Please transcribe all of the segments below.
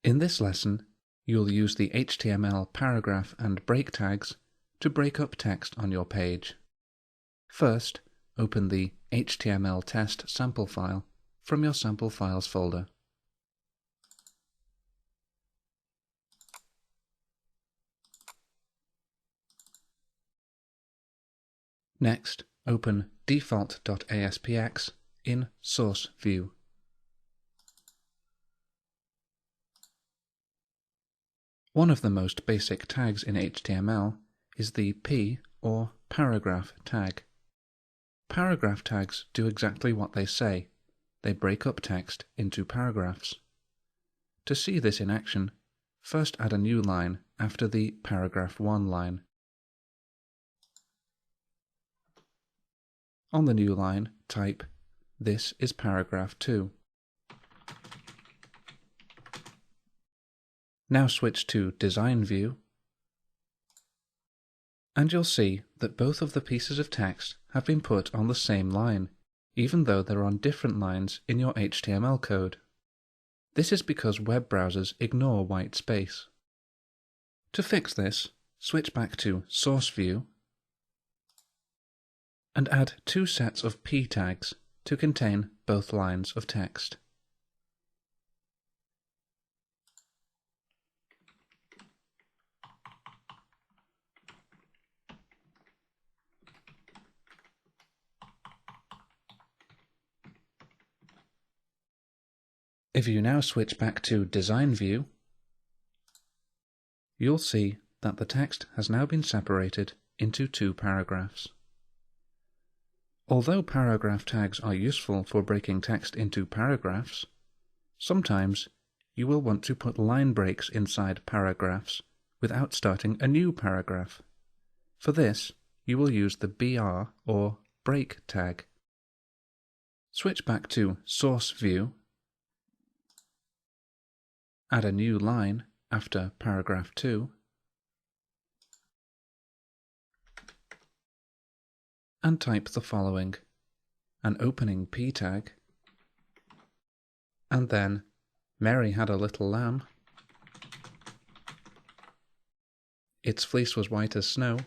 In this lesson, you'll use the HTML paragraph and break tags to break up text on your page. First, open the HTML test sample file from your sample files folder. Next, open default.aspx in Source View. One of the most basic tags in HTML is the p or paragraph tag. Paragraph tags do exactly what they say. They break up text into paragraphs. To see this in action, first add a new line after the paragraph 1 line. On the new line, type, "This is paragraph 2. Now switch to Design View, and you'll see that both of the pieces of text have been put on the same line, even though they're on different lines in your HTML code. This is because web browsers ignore white space. To fix this, switch back to Source View and add 2 sets of p tags to contain both lines of text. If you now switch back to Design View, you'll see that the text has now been separated into 2 paragraphs. Although paragraph tags are useful for breaking text into paragraphs, sometimes you will want to put line breaks inside paragraphs without starting a new paragraph. For this, you will use the BR or break tag. Switch back to Source View, add a new line after paragraph 2, and type the following: an opening p tag, and then Mary had a little lamb, its fleece was white as snow,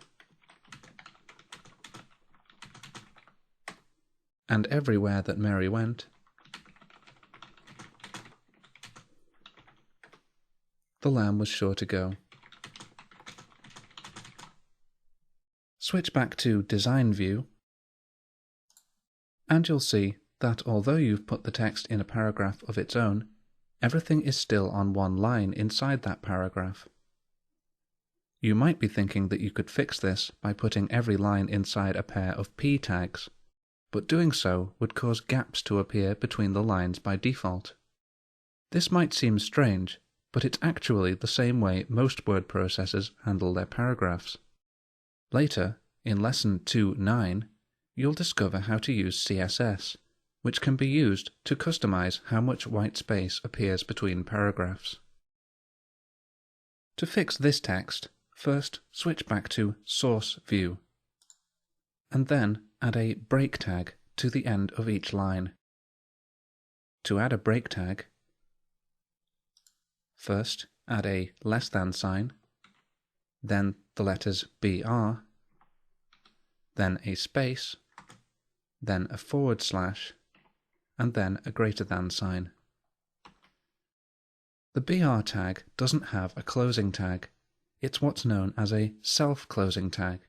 and everywhere that Mary went, the lamb was sure to go. Switch back to Design View, and you'll see that although you've put the text in a paragraph of its own, everything is still on one line inside that paragraph. You might be thinking that you could fix this by putting every line inside a pair of p tags, but doing so would cause gaps to appear between the lines by default. This might seem strange, but it's actually the same way most word processors handle their paragraphs. Later, in Lesson 2.9, you'll discover how to use CSS, which can be used to customize how much white space appears between paragraphs. To fix this text, first switch back to Source View, and then add a break tag to the end of each line. To add a break tag, first add a less than sign, then the letters BR, then a space, then a forward slash, and then a greater than sign. The BR tag doesn't have a closing tag. It's what's known as a self-closing tag.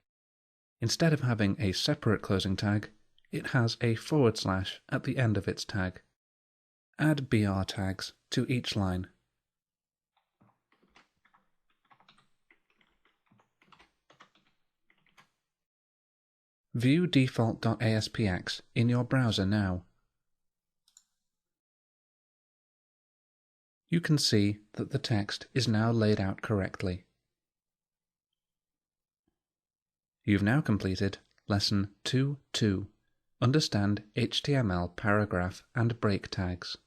Instead of having a separate closing tag, it has a forward slash at the end of its tag. Add BR tags to each line. View default.aspx in your browser now. You can see that the text is now laid out correctly. You've now completed Lesson 2.2, Understand HTML Paragraph and Break Tags.